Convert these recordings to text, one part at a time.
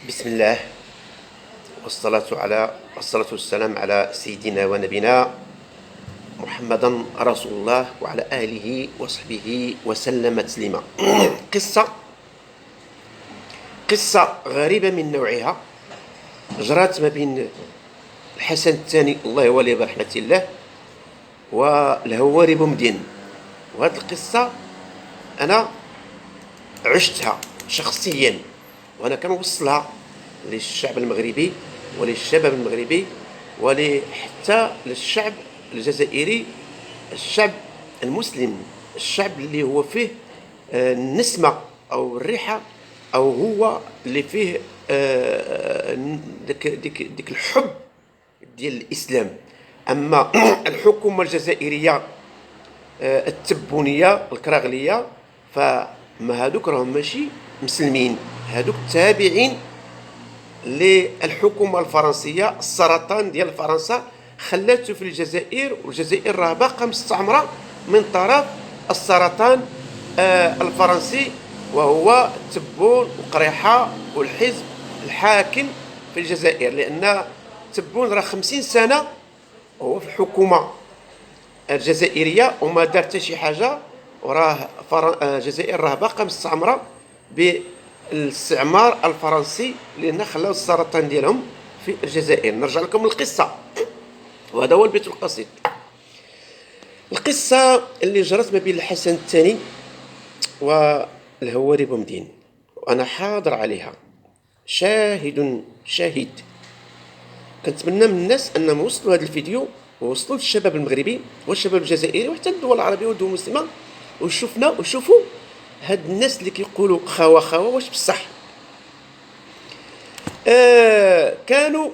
بسم الله والصلاة والسلام على سيدنا ونبينا محمدا رسول الله وعلى آله وصحبه وسلم تسليما. قصة قصة غريبة من نوعها جرت ما بين الحسن الثاني الله يولي برحمة الله والهواري بومدين. وهذه القصة أنا عشتها شخصيا، وأنا كنوصلها للشعب المغربي وللشباب المغربي ولحتى للشعب الجزائري، الشعب المسلم، الشعب اللي هو فيه النسمة أو الريحة، أو هو اللي فيه ديك الحب ديال الإسلام. أما الحكومة الجزائرية التبونية الكراغلية فما هادوك راهم ماشي مسلمين، هادوك تابعين للحكومة الفرنسية. السرطان ديال فرنسا خلاته في الجزائر، والجزائر راه باقا مستعمرة من طرف السرطان الفرنسي، وهو تبون وقريحة والحزب الحاكم في الجزائر. لأن تبون راه 50 سنة هو في الحكومة الجزائرية وما دار حتى شي حاجة، وراه الجزائر راه باقا مستعمرة بالاستعمار الفرنسي، لأن خلاو السرطان ديالهم في الجزائر. نرجع لكم القصة، وهذا هو البيت القصيد. القصة اللي جرت ما بين الحسن الثاني والهواري بومدين، وأنا حاضر عليها شاهد. كنتمنى من الناس أنهم وصلوا هذا الفيديو ووصلوا للشباب المغربي والشباب الجزائري وحتى الدول العربية والدول المسلمة، وشوفوا هاد الناس اللي كيقولوا خوا واش بصح. كانوا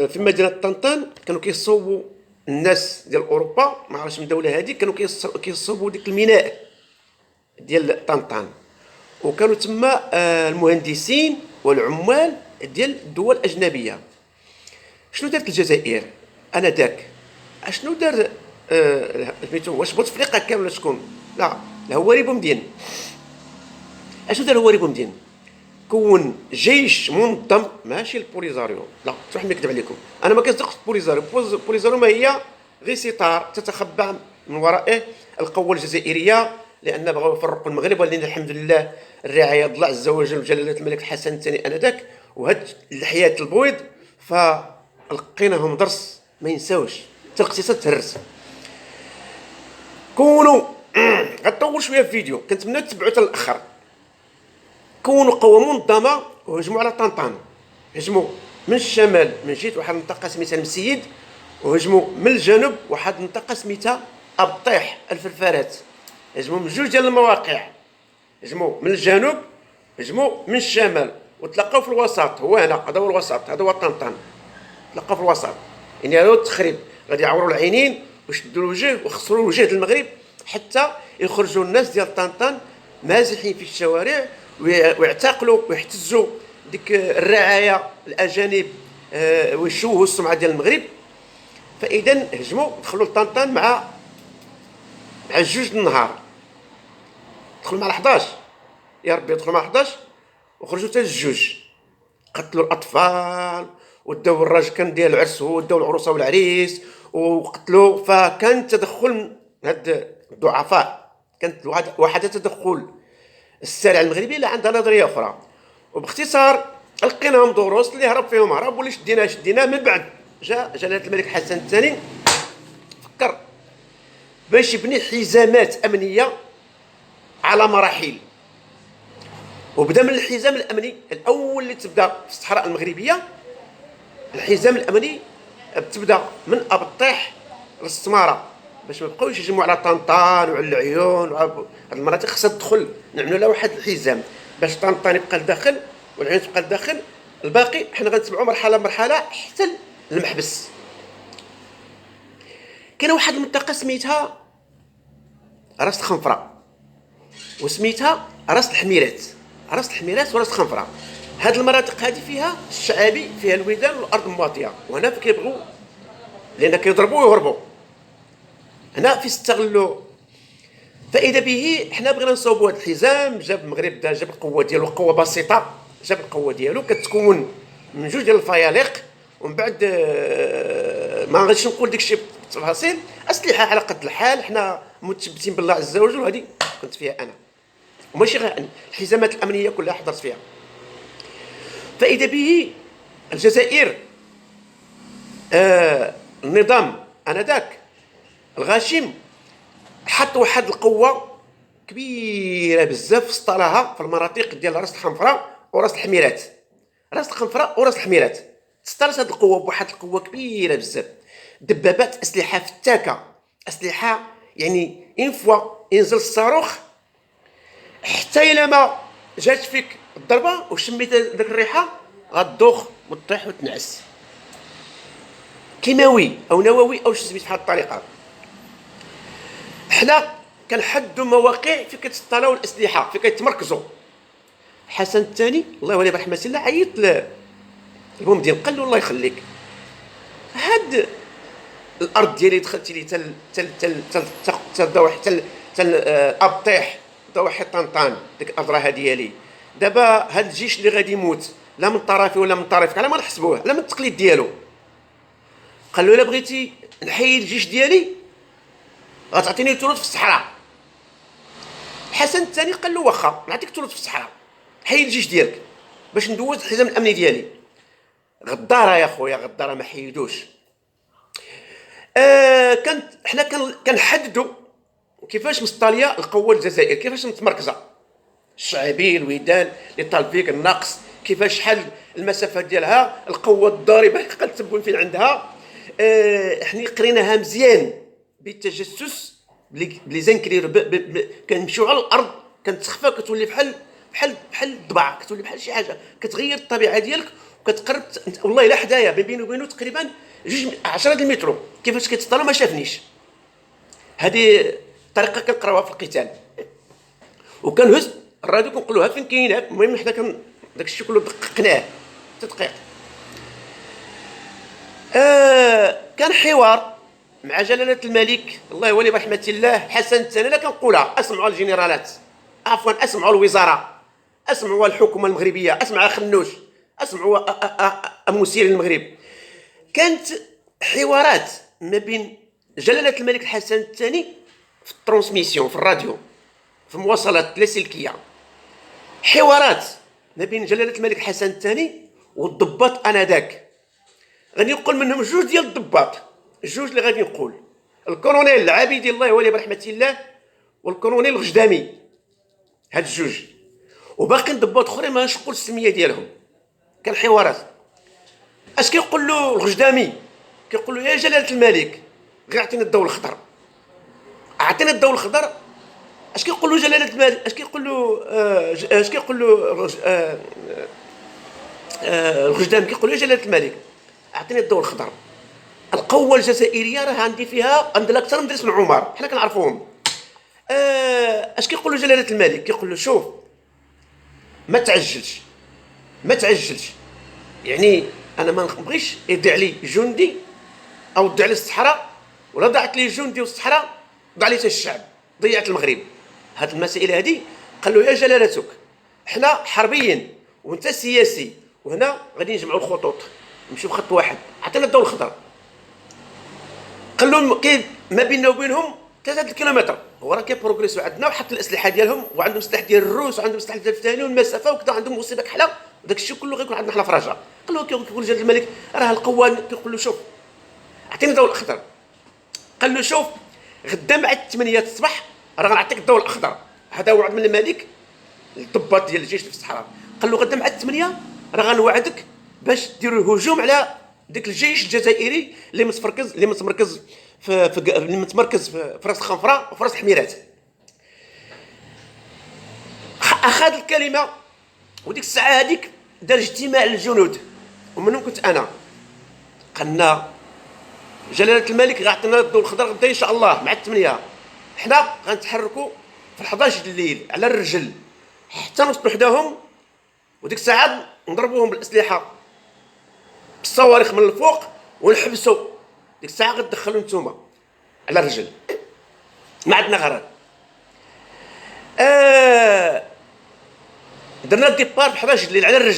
في مدينة طنطان كانوا كيصوبوا الناس ديال اوروبا، ما عرفتش من الدوله هذه، كانوا كيصوبوا ديك الميناء ديال طنطان، وكانوا تما المهندسين والعمال ديال الدول الاجنبيه. شنو دارت الجزائر انذاك؟ اشنو دار واش بوتفليقه كامل ولا شكون؟ لا، الهواري بومدين. اشنو دار الهواري بومدين؟ كون جيش منظم، ماشي البوليزاريو، لا تروح نكذب عليكم، انا ما كنصدقش البوليزاريو ما هي غير ستار تتخبى من ورائه القوه الجزائريه، لان بغاو يفرقوا المغرب. ولكن الحمد لله الرعايه الله عز وجل وجلاله الملك الحسن الثاني انذاك، وهاد اللحيات البويض فلقيناهم درس ما ينساوش، حتى الاقتصاد تهرس. كونوا غطول شويه في الفيديو، كنتمنى تتبعوا حتى الاخر. كونوا قوة منظمة وهجموا على طنطان، هجموا من الشمال من جهة واحد المنطقة سميتها المسيد، وهجموا من الجنوب واحد المنطقة سميتها أبطيح الفرفارات. هجموا من جوج ديال المواقع، هجموا من الجنوب، هجموا من الشمال، وتلقاو في الوسط. هو هنا، هذا هو الوسط، هذا هو طنطان، تلقاو في الوسط. يعني هذا هو التخريب، غادي يعوروا العينين ويشدوا الوجه ويخسروا الوجه ديال المغرب، حتى يخرجوا الناس ديال طنطان مازحين في الشوارع ويعتقلوا ويحتزوا ديك الرعايه الاجانب، ويشوهوا السمعه ديال المغرب. فاذا هجموا دخلوا لطنطان مع الجوج النهار، دخلوا مع 11، يا ربي دخلوا مع 11 وخرجوا حتى الجوج. قتلوا الاطفال وداو الراجل كان ديال العرس، هو داو العروسه والعريس وقتلوا. فكان تدخل هاد الضعفاء، كانت واحد تدخل السارع المغربي لا عندها نظريه اخرى. وباختصار لقيناهم دروس، اللي هرب فيهم هرب، واللي شديناه. من بعد جاء جلاله الملك حسن الثاني فكر باش يبني حزامات امنيه على مراحل، وبدا من الحزام الامني الاول اللي تبدا في الصحراء المغربيه. الحزام الامني تبدا من ابطيح للسماره، باش ما بقاوش يجمعوا على طنطان وعلى العيون وعلى هاد المناطق. خصها تدخل نعملوا لها واحد الحزام باش طنطان يبقى لداخل والعيون تبقى لداخل، الباقي حنا غنتبعوا مرحله حتى المحبس. كاينه واحد المنطقه سميتها راس الخنفره، وسميتها راس الحميرات. راس الحميرات وراس الخنفره، هاد المناطق هذه فيها الشعابي، فيها الودان والارض مواطيه، وهنا كيبغوا لان كيضربوا ويهربوا، هنا في استغلوا. فاذا به حنا بغينا نصوبوا هذا الحزام، جاب المغرب جاب القوه ديالو، قوه بسيطه جاب القوه ديالو كتكون من جوج ديال الفيالق، ومن بعد ما غاديش نقول داك الشيء بالتفاصيل. اسلحه على قد الحال، حنا متثبتين بالله عز وجل، وهذه كنت فيها انا وماشي غير انا، الحزامات الامنيه كلها حضرت فيها. فاذا به الجزائر النظام انذاك الغاشم حط واحد القوه كبيره بزاف في سطلها في المناطق ديال راس الخنفره وراس الحميرات. راس الخنفره وراس الحميرات تسطلت هذه القوه بواحد القوه كبيره بزاف، دبابات، اسلحه فتاكه، اسلحه يعني ان فوا ينزل الصاروخ حتى الى ما جات فيك الضربه وشميت داك الريحه غتدوخ وتطيح وتنعس. كيماوي او نووي او شي سميت بحال الطريقه. حنا كنحدوا مواقع فين كتسطلاو الاسلحه، فين كيتمركزوا. حسن الثاني الله يولي برحمه الله عيط للبومدين قال له الله يخليك، هاد الارض ديالي دخلتي لي تل تل تل تل تل ضواحي تل تل ابطيح ضواحي طنطان، ديك الاضرحه ديالي. دابا هاد الجيش اللي غادي يموت لا من طرفي ولا من طرفك، على ما نحسبوه، على ما التقليد ديالو. قال له الا بغيتي نحيي الجيش ديالي غتعطيني ثلث في الصحراء. حسن الثاني قال له واخا نعطيك ثلث في الصحراء، حيي الجيش ديالك باش ندوز الحزام الامني ديالي. غداره يا خويا، غداره ما حيدوش. حنا كنحددوا كيفاش مسطاليه القوه الجزائر، كيفاش متمركزه، الشعبي، الودان، اللي طالب فيك النقص، كيفاش شحال المسافه ديالها، القوه الضاربه كنتبون فين عندها. حنا قريناها مزيان بالتجسس بلي زنكرير، كنمشيو على الارض كنتخفى، كتولي بحال الضبع، كتولي بحال شي حاجه، كتغير الطبيعه ديالك وكتقرب. والله الا حدايا بيني وبينه تقريبا 10 المترو، كيفاش كيتسطل ما شافنيش. هذه طريقه كنقراوها في القتال، وكنهز الراديو كنقولوها فين كاينه. المهم حنا داك الشيء كله دققناه تدقيق. كان حوار مع جلاله الملك الله يولي برحمه الله حسن الثاني. انا كنقولها، اسمعوا الجنرالات، عفوا اسمعوا الوزاره، اسمعوا الحكومه المغربيه، اسمعوا خنوش، اسمعوا مسير المغرب. كانت حوارات ما بين جلاله الملك الحسن الثاني في الترانسميسيون في الراديو، في المواصلات اللاسلكيه، حوارات ما بين جلاله الملك الحسن الثاني والضباط انذاك. غادي نقول منهم جوج ديال الضباط، جوج اللي غادي نقول، الكولونيل العابدي الله يولي برحمه الله والكولونيل الغجدامي، هاد الجوج، وباقي ضباط اخرين ما نقول السميه ديالهم. كان حوارات. اش كيقول له الغجدامي؟ كيقول له يا جلاله الملك غير عطيني الضوء الخضر، اعطيني الضوء الخضر. اش كيقول له جلاله الملك؟ اش كيقول له الغجدامي؟ كيقول له يا جلاله الملك اعطيني الضوء الخضر. القوه الجزائريه راه عندي فيها عندنا اكثر من درس بن عمر، حنا كنعرفوهم. اش كيقول له جلاله الملك؟ كيقول له شوف ما تعجلش، ما تعجلش، يعني انا ما نبغيش يضيع لي جندي او تضيع لي الصحراء، ولا ضاعت لي جندي والصحراء ضاع لي الشعب، ضيعت المغرب. هاد المسائل هادي قال له يا جلالتك حنا حربيين وانت سياسي، وهنا غادي نجمعوا الخطوط نمشيو بخط واحد، عطينا الضوء الخضر. قال لهم كاين ما بيننا وبينهم 3 كيلومتر، هو راه كيبروغريسيو عندنا وحط الاسلحه ديالهم وعندهم السلاح ديال الروس وعندهم السلاح ديال الثاني والمسافه وكذا، عندهم مصيبه كحله، وداك الشيء كله غيكون عندنا حنا في رجاء. قال له كيقول جلاله الملك راه القوه، كيقول له شوف اعطيني الضوء الاخضر. قال له شوف غدا مع 8 الصباح راه غنعطيك الضوء الاخضر. هذا وعد من الملك للضباط ديال الجيش في الصحراء. قال له غدا مع 8 راه غنوعدك باش ديروا هجوم على ديك الجيش الجزائري اللي متمركز في راس الخنفره وفي راس الحميرات. اخذ الكلمه، وديك الساعه هذيك دار اجتماع للجنود ومنهم كنت انا. قلنا جلاله الملك غيعطينا الضوء الخضر غدا ان شاء الله مع 8. حنا غنتحركوا في 11 الليل على الرجل حتى نوصلوا حداهم، وديك الساعه نضربوهم بالاسلحه بالصواريخ من الفوق ونحبسوا. ديك الساعه غتدخلوا نتوما على الرجل، ما عندنا غرض. درنا الديبار ب 11 الليل على الرجل.